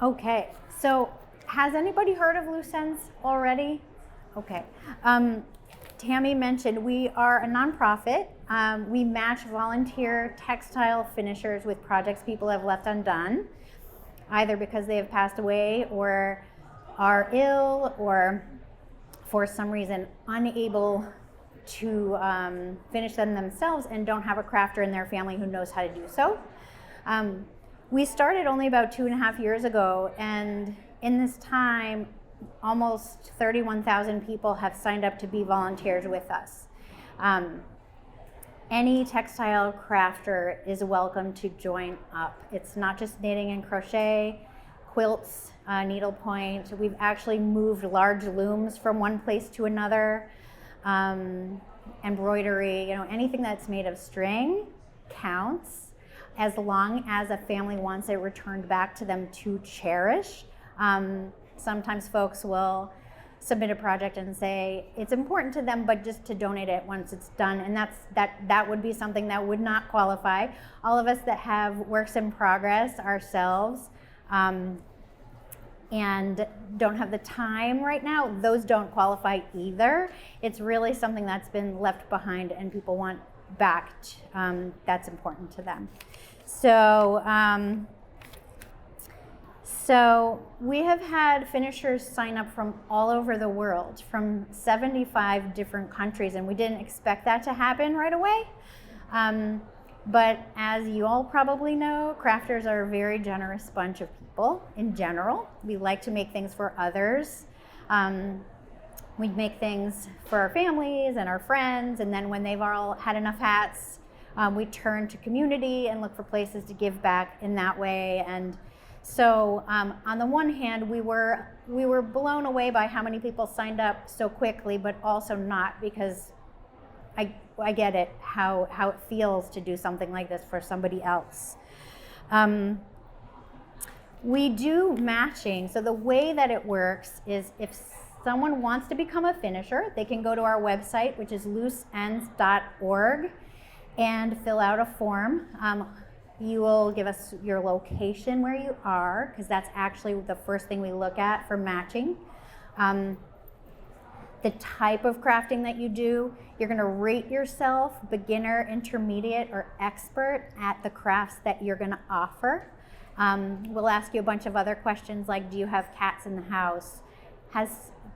Okay, so has anybody heard of Loose Ends already? Okay. Tammy mentioned we are a nonprofit. We match volunteer textile finishers with projects people have left undone, either because they have passed away or are ill or for some reason unable to finish them themselves and don't have a crafter in their family who knows how to do so. We started only about 2.5 years ago, and in this time, almost 31,000 people have signed up to be volunteers with us. Any textile crafter is welcome to join up. It's not just knitting and crochet, quilts, needlepoint. We've actually moved large looms from one place to another. Embroidery, anything that's made of string counts, as long as a family wants it returned back to them to cherish. Sometimes folks will submit a project and say it's important to them, but just to donate it once it's done, and that would be something that would not qualify. All of us that have works in progress ourselves and don't have the time right now, those don't qualify either. It's really something that's been left behind and people want back. That's important to them. So we have had finishers sign up from all over the world, from 75 different countries, and we didn't expect that to happen right away. But as you all probably know, crafters are a very generous bunch of people in general. We like to make things for others. We make things for our families and our friends, and then when they've all had enough hats, we turn to community and look for places to give back in that way. And so on the one hand, we were blown away by how many people signed up so quickly, but also not, because I get it, how it feels to do something like this for somebody else. We do matching. So the way that it works is if someone wants to become a finisher, they can go to our website, which is looseends.org, and fill out a form. You will give us your location where you are, because that's actually the first thing we look at for matching. The type of crafting that you do, you're gonna rate yourself beginner, intermediate, or expert at the crafts that you're gonna offer. We'll ask you a bunch of other questions like, do you have cats in the house?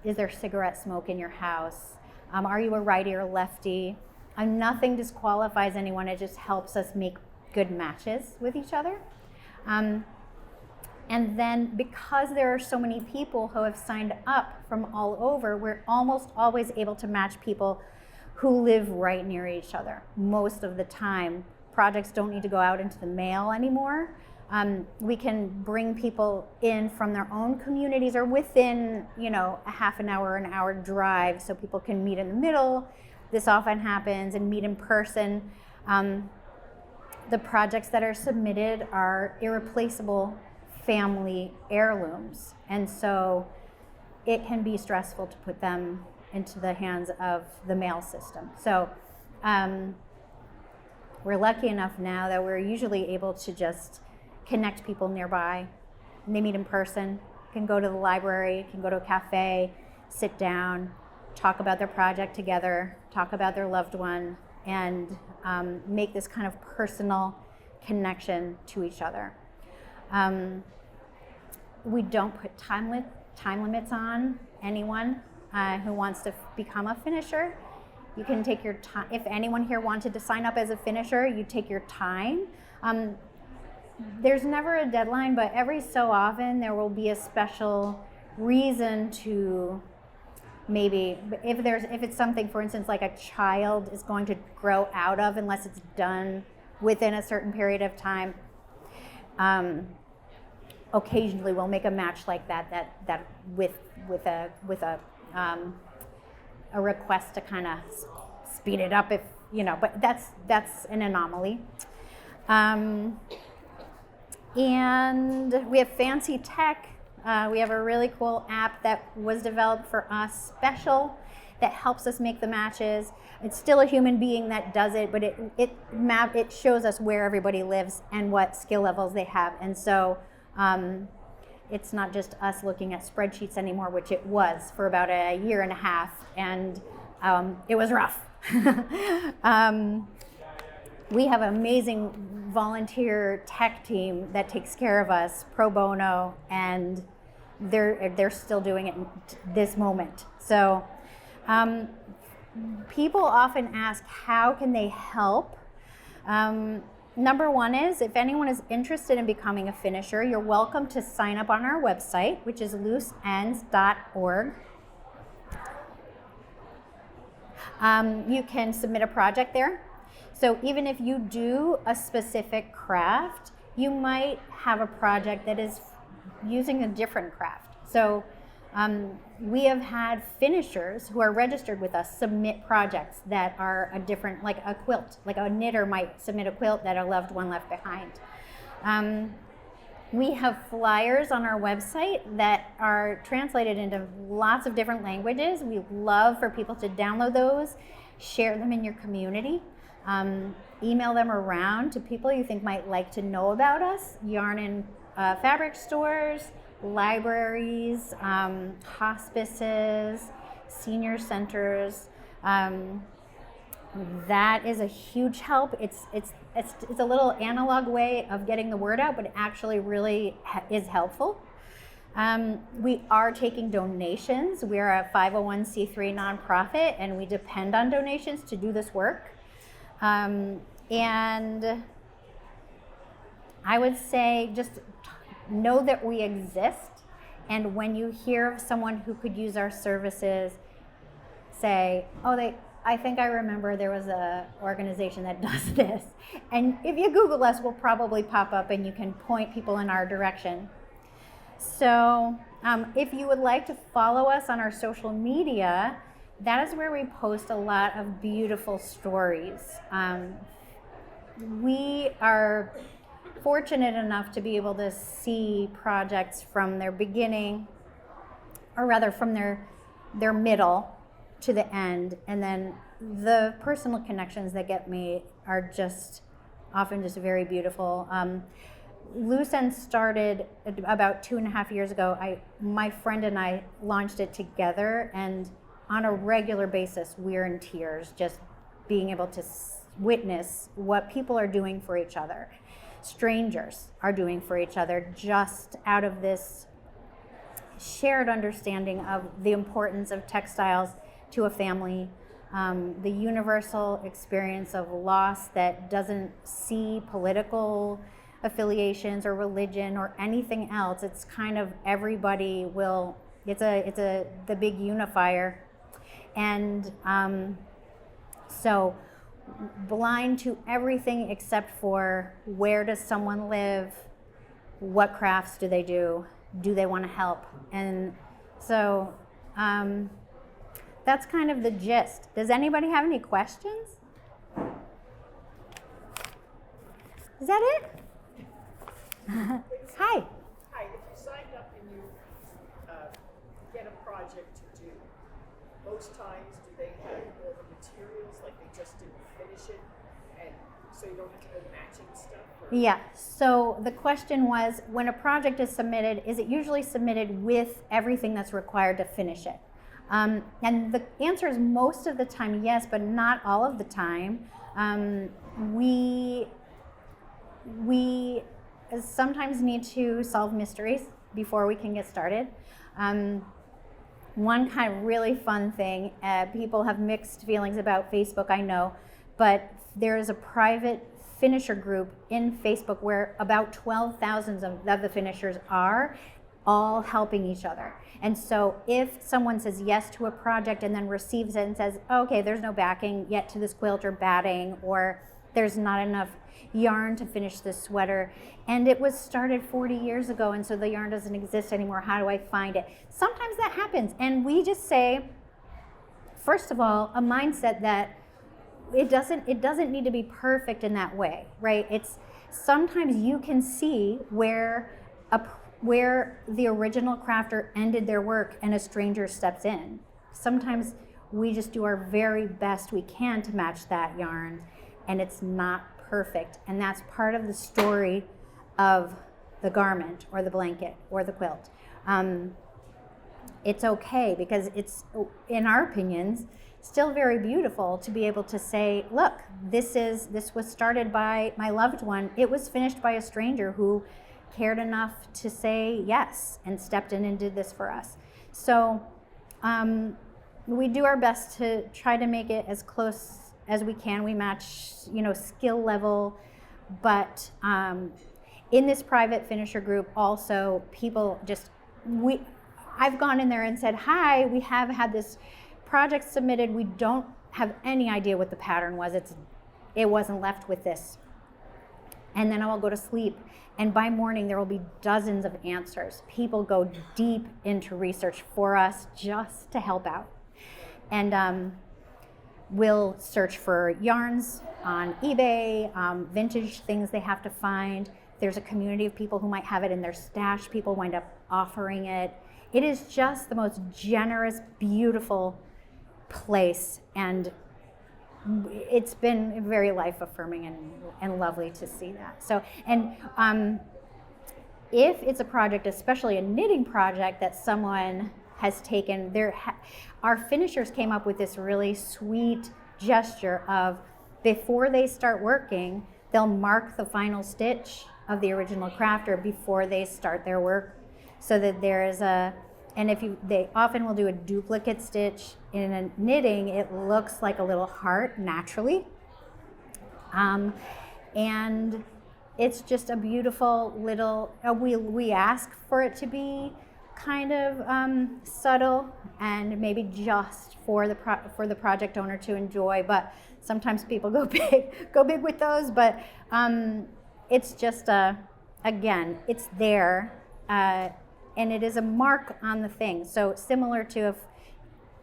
Is there cigarette smoke in your house? Are you a righty or lefty? Nothing disqualifies anyone, it just helps us make good matches with each other. And then because there are so many people who have signed up from all over, we're almost always able to match people who live right near each other. Most of the time, projects don't need to go out into the mail anymore. We can bring people in from their own communities or within, a half an hour, an hour drive, so people can meet in the middle. This often happens, and meet in person. The projects that are submitted are irreplaceable family heirlooms, and so it can be stressful to put them into the hands of the mail system. So we're lucky enough now that we're usually able to just connect people nearby, and they meet in person, can go to the library, can go to a cafe, sit down, talk about their project together, talk about their loved one, and make this kind of personal connection to each other. We don't put time limits on anyone who wants to become a finisher. You can take your time. If anyone here wanted to sign up as a finisher, you take your time. There's never a deadline, but every so often there will be a special reason to maybe, if it's something, for instance, like a child is going to grow out of unless it's done within a certain period of time. Occasionally we'll make a match like that with a request to kind of speed it up, but that's an anomaly. And we have fancy tech. We have a really cool app that was developed for us special that helps us make the matches. It's still a human being that does it, but it shows us where everybody lives and what skill levels they have. And so it's not just us looking at spreadsheets anymore, which it was for about a year and a half, and it was rough. We have an amazing volunteer tech team that takes care of us pro bono, and they're still doing it in this moment. So people often ask, how can they help? Number one is, if anyone is interested in becoming a finisher, you're welcome to sign up on our website, which is looseends.org. You can submit a project there. So even if you do a specific craft, you might have a project that is using a different craft. So we have had finishers who are registered with us submit projects that are a different, like a quilt, like a knitter might submit a quilt that a loved one left behind. We have flyers on our website that are translated into lots of different languages. We love for people to download those, share them in your community, email them around to people you think might like to know about us, yarn and fabric stores, libraries, hospices, senior centers. That is a huge help. It's a little analog way of getting the word out, but it actually really is helpful. We are taking donations. We are a 501c3 nonprofit, and we depend on donations to do this work. And I would say just know that we exist, and when you hear of someone who could use our services, say, oh, I think I remember there was a organization that does this. And if you Google us, we'll probably pop up and you can point people in our direction. So if you would like to follow us on our social media, that is where we post a lot of beautiful stories. We are fortunate enough to be able to see projects from their beginning, or rather from their middle to the end, and then the personal connections that get made are just often just very beautiful. Loose Ends started about 2.5 years ago. My friend and I launched it together, and on a regular basis we're in tears just being able to witness what people are doing for each other, strangers are doing for each other, just out of this shared understanding of the importance of textiles to a family, the universal experience of loss that doesn't see political affiliations or religion or anything else. It's kind of everybody will, it's the big unifier. And so blind to everything except for where does someone live, what crafts do they do they want to help? And so that's kind of the gist. Does anybody have any questions? Is that it? Hi. Hi, if you signed up and you get a project to do, most times do they have all the materials, like they just didn't finish it, and so you don't have to go matching stuff? Or? Yeah, so the question was, when a project is submitted, is it usually submitted with everything that's required to finish it? And the answer is most of the time yes, but not all of the time. We sometimes need to solve mysteries before we can get started. One kind of really fun thing, people have mixed feelings about Facebook, I know, but there is a private finisher group in Facebook where about 12,000 of the finishers are all helping each other. And so if someone says yes to a project and then receives it and says, oh, okay, there's no backing yet to this quilt or batting, or there's not enough yarn to finish this sweater, and it was started 40 years ago, and so the yarn doesn't exist anymore, how do I find it? Sometimes that happens, and we just say, first of all, a mindset that it doesn't need to be perfect in that way, right? It's sometimes you can see where the original crafter ended their work and a stranger steps in. Sometimes we just do our very best we can to match that yarn, and it's not perfect. And that's part of the story of the garment or the blanket or the quilt. It's okay, because it's, in our opinions, still very beautiful to be able to say, look, this was started by my loved one. It was finished by a stranger who cared enough to say yes and stepped in and did this for us. So we do our best to try to make it as close as we can. We match, skill level, but in this private finisher group also, people I've gone in there and said, hi, we have had this project submitted. We don't have any idea what the pattern was. It wasn't left with this. And then I will go to sleep, and by morning there will be dozens of answers. People go deep into research for us just to help out. And we'll search for yarns on eBay, vintage things they have to find. There's a community of people who might have it in their stash. People wind up offering it. It is just the most generous, beautiful place, and it's been very life affirming and lovely to see that. So, and if it's a project, especially a knitting project that someone has taken, our finishers came up with this really sweet gesture of, before they start working, they'll mark the final stitch of the original crafter before they start their work, so that there is they often will do a duplicate stitch. In a knitting, it looks like a little heart naturally. And it's just a beautiful little, we ask for it to be kind of subtle and maybe just for the project owner to enjoy, but sometimes people go big with those, but it's just again, it's there, and it is a mark on the thing. So similar to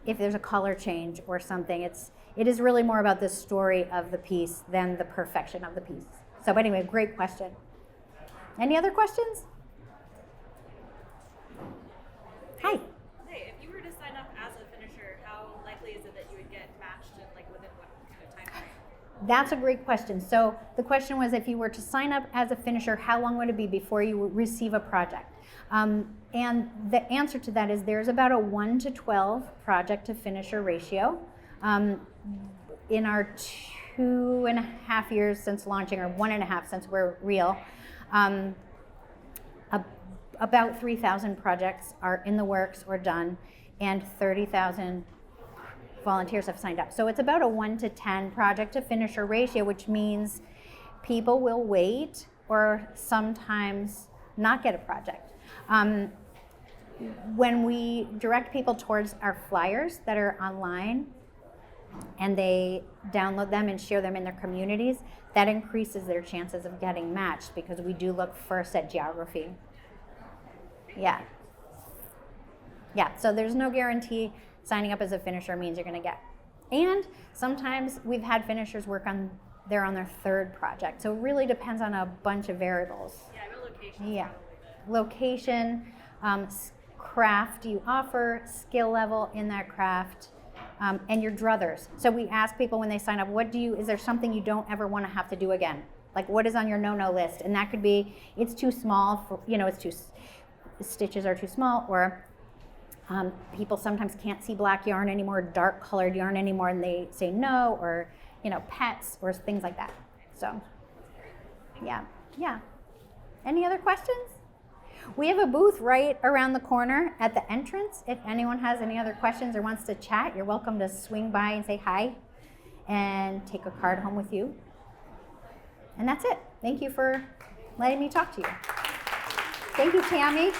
if there's a color change or something, it is really more about the story of the piece than the perfection of the piece. So anyway, great question. Any other questions? Hi. Hey, if you were to sign up as a finisher, how likely is it that you would get matched and within what kind of time frame? That's a great question. So the question was, if you were to sign up as a finisher, how long would it be before you would receive a project? And the answer to that is there's about a 1 to 12 project to finisher ratio. In our 2.5 years since launching, or 1.5 since we're real, about 3,000 projects are in the works or done, and 30,000 volunteers have signed up. So it's about a 1 to 10 project to finisher ratio, which means people will wait or sometimes not get a project. When we direct people towards our flyers that are online and they download them and share them in their communities, that increases their chances of getting matched, because we do look first at geography. Yeah. So there's no guarantee signing up as a finisher means you're going to get. And sometimes we've had finishers work on their third project. So it really depends on a bunch of variables. Yeah, I know location. Yeah. Location, craft you offer, skill level in that craft, and your druthers. So we ask people when they sign up, is there something you don't ever want to have to do again? Like, what is on your no-no list? And that could be, it's too small, stitches are too small, or people sometimes can't see black yarn anymore, dark colored yarn anymore, and they say no, or, pets, or things like that. So, yeah. Any other questions? We have a booth right around the corner at the entrance. If anyone has any other questions or wants to chat, you're welcome to swing by and say hi and take a card home with you. And that's it. Thank you for letting me talk to you. Thank you, Tammy.